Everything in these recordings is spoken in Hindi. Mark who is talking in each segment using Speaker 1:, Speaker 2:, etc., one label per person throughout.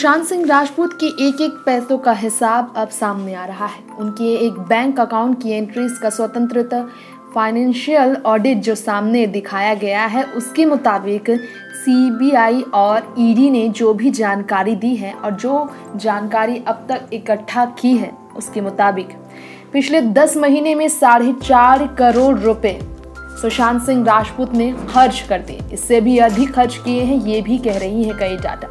Speaker 1: सुशांत सिंह राजपूत के एक एक पैसों का हिसाब अब सामने आ रहा है। उनके एक बैंक अकाउंट की एंट्रीज का स्वतंत्रता फाइनेंशियल ऑडिट जो सामने दिखाया गया है, उसके मुताबिक सीबीआई और ईडी ने जो भी जानकारी दी है और जो जानकारी अब तक इकट्ठा की है, उसके मुताबिक पिछले 10 महीने में 4.5 करोड़ रुपए सुशांत सिंह राजपूत ने खर्च कर दिए। इससे भी अधिक खर्च किए हैं, ये भी कह रही है कई डाटा।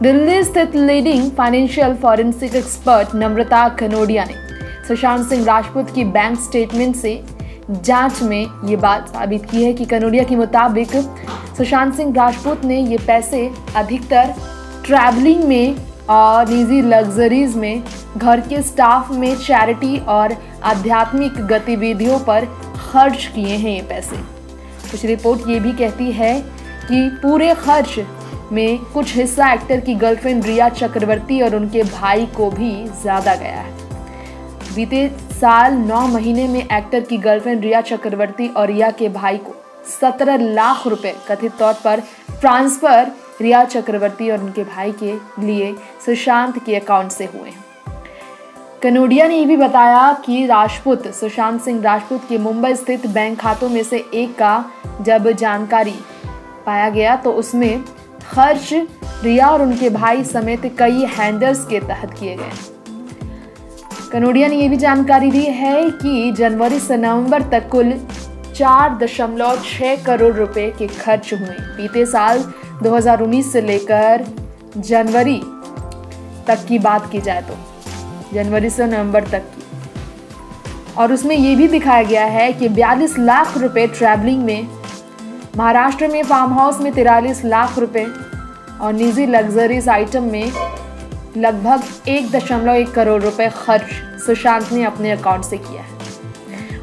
Speaker 1: दिल्ली स्थित लीडिंग फाइनेंशियल फॉरेंसिक एक्सपर्ट नम्रता कनोडिया ने सुशांत सिंह राजपूत की बैंक स्टेटमेंट से जांच में ये बात साबित की है कि कनोडिया के मुताबिक सुशांत सिंह राजपूत ने ये पैसे अधिकतर ट्रैवलिंग में और निजी लग्जरीज में, घर के स्टाफ में, चैरिटी और आध्यात्मिक गतिविधियों पर खर्च किए हैं ये पैसे। कुछ रिपोर्ट ये भी कहती है कि पूरे खर्च में कुछ हिस्सा एक्टर की गर्लफ्रेंड रिया चक्रवर्ती और उनके भाई को भी ज्यादा गया है। बीते साल 9 महीने में एक्टर की गर्लफ्रेंड रिया चक्रवर्ती और रिया के भाई को 17 लाख रुपए कथित तौर पर ट्रांसफर रिया चक्रवर्ती और उनके भाई के लिए सुशांत के अकाउंट से हुए हैं। कनोडिया ने ये भी बताया कि सुशांत सिंह राजपूत के मुंबई स्थित बैंक खातों में से एक का जब जानकारी पाया गया तो उसमें खर्च रिया और उनके भाई समेत कई हैंडल्स के तहत किए गए। कनोडिया ने यह भी जानकारी दी है कि जनवरी से नवंबर तक कुल 4.6 करोड़ रुपए के खर्च हुए। बीते साल 2019 से लेकर जनवरी तक की बात की जाए तो जनवरी से नवंबर तक की, और उसमें यह भी दिखाया गया है कि 42 लाख रुपए ट्रैवलिंग में, महाराष्ट्र में फार्म हाउस में 43 लाख रुपए और निजी लग्जरीज आइटम में लगभग 1.1 करोड़ रुपए खर्च सुशांत ने अपने अकाउंट से किया है।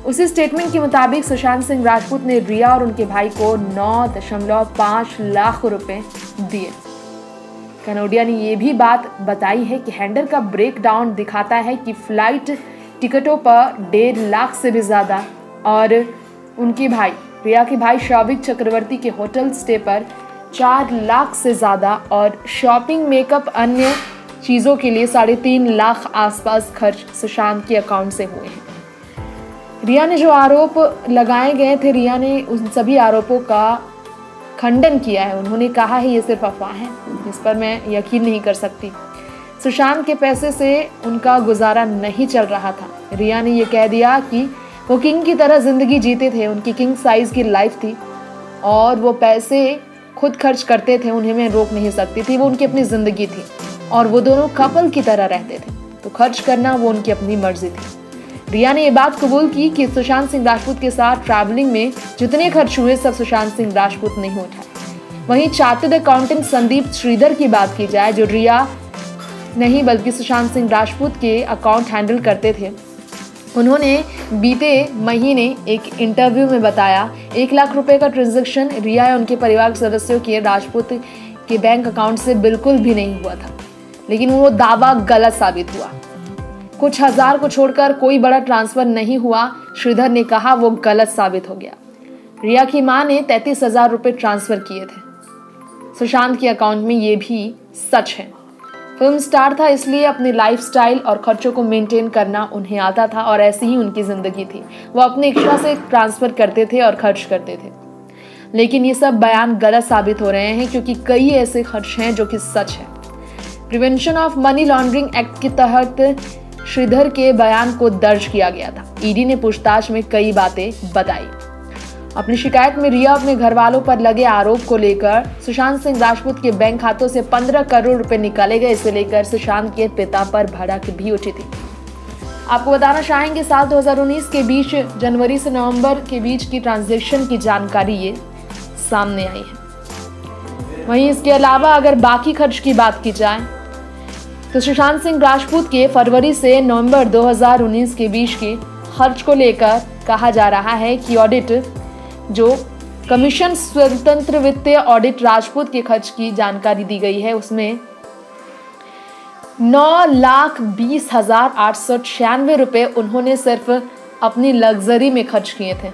Speaker 1: उसी स्टेटमेंट के मुताबिक सुशांत सिंह राजपूत ने रिया और उनके भाई को 9.5 लाख रुपए दिए। कनोडिया ने यह भी बात बताई है कि हैंडल का ब्रेकडाउन दिखाता है कि फ्लाइट टिकटों पर 1.5 लाख से भी ज्यादा और उनके भाई रिया के भाई शौविक चक्रवर्ती के होटल स्टे पर 4 लाख से ज्यादा और शॉपिंग, मेकअप, अन्य चीजों के लिए 3.5 लाख आसपास खर्च सुशांत के अकाउंट से हुए हैं। रिया ने जो आरोप लगाए गए थे, रिया ने उन सभी आरोपों का खंडन किया है। उन्होंने कहा है ये सिर्फ अफवाह है, इस पर मैं यकीन नहीं कर सकती। सुशांत के पैसे से उनका गुजारा नहीं चल रहा था। रिया ने ये कह दिया कि वो किंग की तरह जिंदगी जीते थे, उनकी किंग साइज की लाइफ थी और वो पैसे खुद खर्च करते थे, उन्हें मैं रोक नहीं सकती थी। वो उनकी अपनी जिंदगी थी और वो दोनों कपल की तरह रहते थे, तो खर्च करना वो उनकी अपनी मर्जी थी। रिया ने ये बात कबूल की कि सुशांत सिंह राजपूत के साथ ट्रैवलिंग में जितने खर्च हुए सब सुशांत सिंह राजपूत ने उठाए। वहीं चार्टर्ड अकाउंटेंट संदीप श्रीधर की बात की जाए, जो रिया नहीं बल्कि सुशांत सिंह राजपूत के अकाउंट हैंडल करते थे, उन्होंने बीते महीने एक इंटरव्यू में बताया 1 लाख रुपए का ट्रांजैक्शन रिया या उनके परिवार के सदस्यों के राजपूत के बैंक अकाउंट से बिल्कुल भी नहीं हुआ था, लेकिन वो दावा गलत साबित हुआ। कुछ हजार को छोड़कर कोई बड़ा ट्रांसफर नहीं हुआ, श्रीधर ने कहा, वो गलत साबित हो गया। रिया की मां ने 33,000 रुपए ट्रांसफर किए थे सुशांत के अकाउंट में, ये भी सच है। फिल्म स्टार था, इसलिए अपनी लाइफस्टाइल और खर्चों को मेंटेन करना उन्हें आता था और ऐसी ही उनकी जिंदगी थी। वो अपने इच्छा से ट्रांसफर करते थे और खर्च करते थे, लेकिन ये सब बयान गलत साबित हो रहे हैं क्योंकि कई ऐसे खर्च हैं जो कि सच है। Prevention of money laundering act के तहत श्रीधर के बयान को दर्ज किया गया था। ईडी ने पूछताछ में कई बातें बताई। अपनी शिकायत में रिया अपने घर वालों पर लगे आरोप को लेकर सुशांत सिंह राजपूत के बैंक खातों से 15 करोड़ रुपए निकाले गए, इसे लेकर सुशांत के पिता पर भड़क भी उठी थी। आपको बताना चाहेंगे, साल 2019 के बीच जनवरी से नवंबर के बीच की ट्रांजैक्शन की जानकारी ये सामने आई है। वहीं इसके अलावा अगर बाकी खर्च की बात की जाए तो सुशांत सिंह राजपूत के फरवरी से नवंबर 2019 के बीच के खर्च को लेकर कहा जा रहा है कि ऑडिट जो कमीशन स्वतंत्र वित्तीय ऑडिट राजपूत के खर्च की जानकारी दी गई है, उसमें 9,20,896 रुपए उन्होंने सिर्फ अपनी लग्जरी में खर्च किए थे।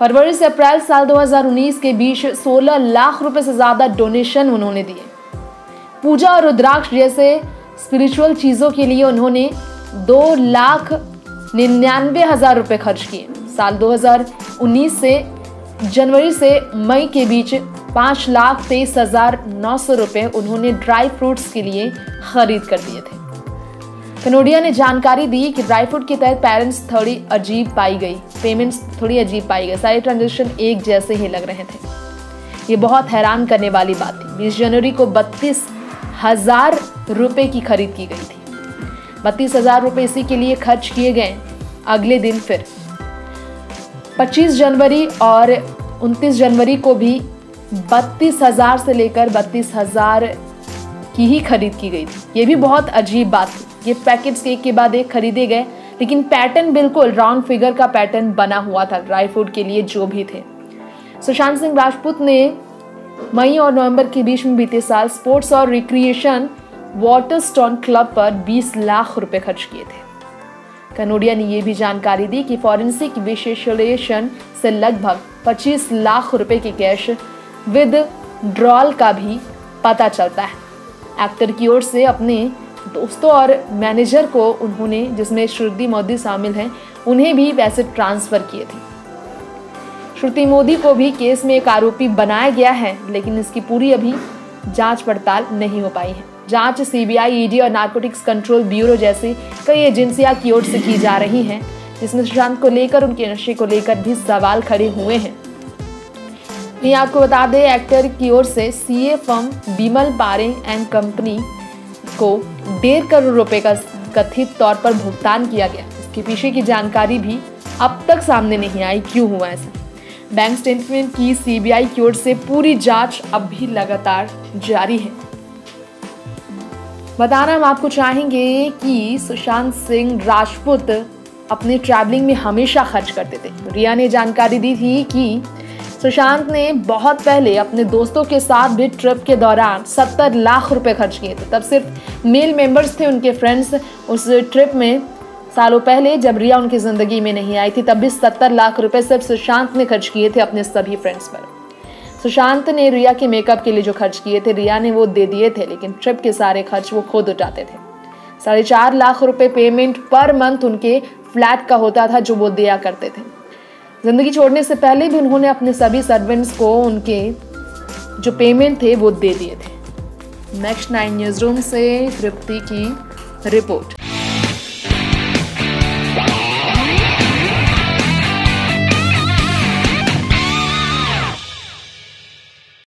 Speaker 1: फरवरी से अप्रैल साल 2019 के बीच 16 लाख रुपए से ज्यादा डोनेशन उन्होंने दिए। पूजा और रुद्राक्ष जैसे स्पिरिचुअल चीज़ों के लिए उन्होंने 2,99,000 रुपये खर्च किए। साल 2019 से जनवरी से मई के बीच 5,23,900 रुपये उन्होंने ड्राई फ्रूट्स के लिए खरीद कर दिए थे। कनोडिया ने जानकारी दी कि ड्राई फ्रूट के तहत पेमेंट्स थोड़ी अजीब पाई गई। सारे ट्रांजेक्शन एक जैसे ही लग रहे थे। ये बहुत हैरान करने वाली बात थी। 20 जनवरी को 32,000 रुपये की खरीद की गई थी। 32,000 रुपये इसी के लिए खर्च किए गए। अगले दिन फिर 25 जनवरी और 29 जनवरी को भी 32,000 से लेकर 32,000 की ही खरीद की गई थी। ये भी बहुत अजीब बात थी। ये पैकेट्स एक के बाद एक खरीदे गए, लेकिन पैटर्न बिल्कुल राउंड फिगर का पैटर्न बना हुआ था ड्राई फ्रूट के लिए जो भी थे। सुशांत सिंह राजपूत ने मई और नवंबर के बीच में बीते साल स्पोर्ट्स और रिक्रिएशन वाटरस्टोन क्लब पर 20 लाख रुपए खर्च किए थे। कनोडिया ने यह भी जानकारी दी कि फॉरेंसिक विश्लेषण से लगभग 25 लाख रुपए के कैश विदड्रॉल का भी पता चलता है। एक्टर की ओर से अपने दोस्तों और मैनेजर को उन्होंने, जिसमें श्रुति मोदी शामिल हैं, उन्हें भी पैसे ट्रांसफर किए थे। श्रुति मोदी को भी केस में एक आरोपी बनाया गया है, लेकिन इसकी पूरी अभी जांच पड़ताल नहीं हो पाई है। जांच सीबीआई, ईडी और नार्कोटिक्स कंट्रोल ब्यूरो जैसी कई एजेंसियां की ओर से की जा रही हैं, जिसमें सुशांत को लेकर, उनके नशे को लेकर भी सवाल खड़े हुए हैं। ये आपको बता दें, एक्टर की ओर से सीए फर्म बिमल पारे एंड कंपनी को 1.5 करोड़ रुपए का कथित तौर पर भुगतान किया गया। इसके पीछे की जानकारी भी अब तक सामने नहीं आई, क्यों हुआ ऐसा। बैंक स्टेटमेंट की सीबीआई की ओर से पूरी जांच अब भी लगातार जारी है। बताना हम आपको चाहेंगे कि सुशांत सिंह राजपूत अपने ट्रैवलिंग में हमेशा खर्च करते थे। रिया ने जानकारी दी थी कि सुशांत ने बहुत पहले अपने दोस्तों के साथ भी ट्रिप के दौरान 70 लाख रुपए खर्च किए थे। तब सिर्फ मेल मेंबर्स थे उनके फ्रेंड्स। उस ट्रिप में सालों पहले जब रिया उनकी जिंदगी में नहीं आई थी, तब भी 70 लाख रुपए सिर्फ सुशांत ने खर्च किए थे अपने सभी फ्रेंड्स पर। सुशांत ने रिया के मेकअप के लिए जो खर्च किए थे, रिया ने वो दे दिए थे, लेकिन ट्रिप के सारे खर्च वो खुद उठाते थे। 4.5 लाख रुपए पेमेंट पर मंथ उनके फ्लैट का होता था, जो वो दिया करते थे। जिंदगी छोड़ने से पहले भी उन्होंने अपने सभी सर्वेंट्स को उनके जो पेमेंट थे वो दे दिए थे। नेक्स्ट 9 न्यूज़ रूम से तृप्ति की रिपोर्ट।